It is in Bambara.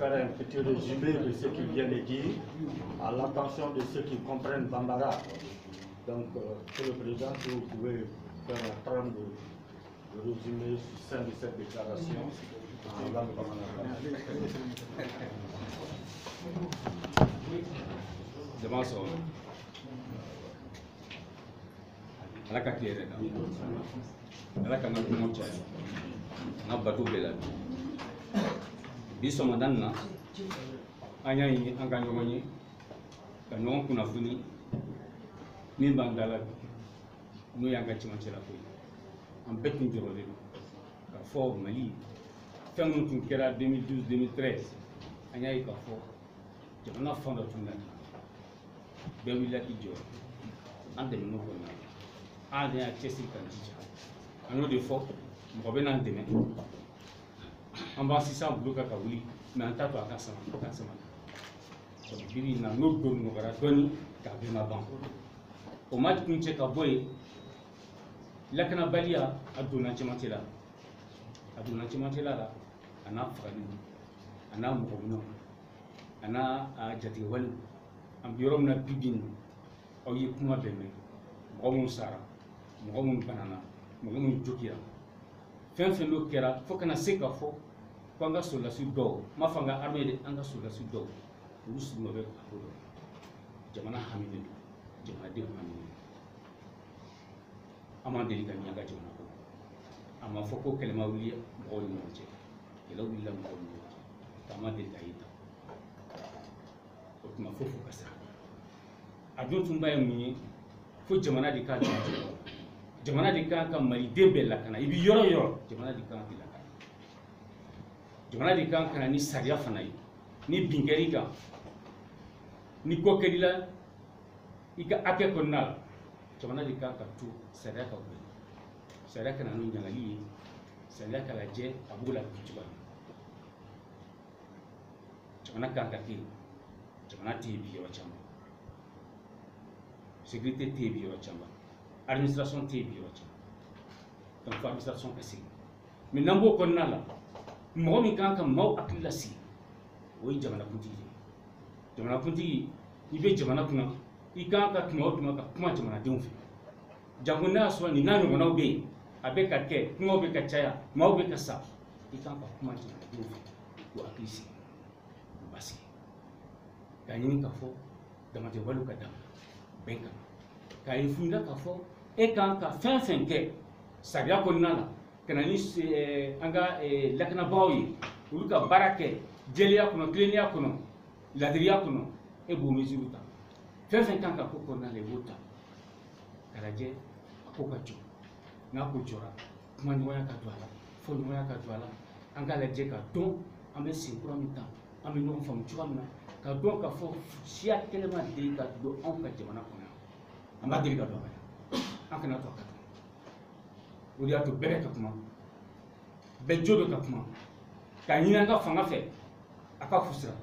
faire un petit résumé de ce qu'il vient de dire à l'attention de ceux qui comprennent Bambara. Donc, Monsieur le Président, si vous pouvez faire un train de résumé succinct de cette déclaration. Ala ka tile yɛrɛ kan ala ka n ka kumaw caya n ka bato bɛɛ la bi sɔgɔmada na an y'a ɲini an ka ɲɔgɔn ye ka ɲɔgɔn kunnafoni min b'an da la n'o y'an ka cɛmancɛla ko ye an bɛɛ tun jɔrɔlen don k'a fɔ Mali fɛn minnu tun kɛra 2012-2013 an y'a ye k'a fɔ jamana fan dɔ tun na bɛɛ wulila k'i jɔ an dɛmɛ n'o kɔnɔna na. An y'a cɛsiri k'an jija an y'o de fɔ mɔgɔ bɛ n'an dɛmɛ an b'an sisan bolo kan ka wuli mɛ an t'a to a ka sama donc bi in na n'o don nɔgɔyara dɔɔni k'a bɛɛ ma ban o ma kun cɛ ka bɔ yen lakanabaliya a donna cɛmancɛ la a n'a fagali a n'a mɔgɔ minɛw a n'a jatigɛwalew an bɛ yɔrɔ min na bi bi in aw ye kuma bɛɛ mɛn mɔgɔ minnu sara mɔgɔ minnu banana mɔgɔ minnu jogira fɛn fɛn n'o kɛra fo kana se k'a fɔ ko an ka sɔrɔdasi dɔw m'a fɔ an ka armée de an ka sɔrɔdasi dɔw olu sigiyɔrɔ bɛ a ko dɔn jamana haminen don jamanadenw haminen don an m'an deli ka ɲɛ an ka jamana kɔnɔ a ma fɔ ko kɛlɛ ma wuli mɔgɔw ni ɲɔgɔn cɛ kɛlɛ wulila mɔgɔw ni ɲɔgɔn cɛ k'an ma deli ka ye tan o tuma fo ka sira a dun tun b'a ye mun ye fo jamana de ka jamana de kan ka maliden bɛɛ lakana i bi yɔrɔ yɔrɔ jamana de kan k'i lakana jamana de kan ka na ni sariya fana ye ni bin kɛr'i kan ni ko kɛr'i la i ka hakɛ kɔnɔna la jamana de kan ka to sariya ka bɔ sariya ka na n'o ɲagali ye sariya ka lajɛ a b'o la bi cogoya min jamana kan ka kɛ jamana tɛ yen bi yɔrɔ caman sécurité tɛ yen bi yɔrɔ caman administration tɛ yen bi yɔrɔ caman donc fo administration ka sigi mais n'an b'o kɔnɔna la mɔgɔ min kan ka maaw hakili lasigi o ye jamanakuntigi ye jamanakuntigi i bɛ jamana kunna i kan ka tuma o tuma ka kuma jamanadenw fɛ janko n'a y'a sɔrɔ nin n'a ɲɔgɔnnaw bɛ yen a bɛ ka kɛ kumaw bɛ ka caya maaw bɛ ka sa i kan ka kuma jamanadenw fɛ k'u hakili sigi k'u basigi k'a ɲini k'a fɔ damatɛwalew ka dan bɛn kan k'a ye f'u ɲɛna k'a fɔ e kan ka fɛn fɛn kɛ sariya kɔnɔna la ka na ni an ka lakanabagaw ye olu ka baara kɛ jɛlenya kɔnɔ tilennenya kɔnɔ ladiriya kɔnɔ e b'o mesure ta fɛn fɛn kan ka ko kɔnɔna la i b'o ta k'a lajɛ a ko ka jɔ n'a ko jɔra kuma ɲɔgɔnya ka don a la fɔ ɲɔgɔnya ka don a la an k'a lajɛ ka dɔn an bɛ sen kura min ta an bɛ ɲɔgɔn faamu cogoya min na ka dɔn k'a fɔ siya kɛnɛ ma deli ka don anw ka jamana kɔnɔ an b'a deli ka don a la an kana to a ka kan o de y'a to bɛɛ ka kuma bɛɛ jo bɛ ka kuma k'a ɲini an ka fanga fɛ a ka fusira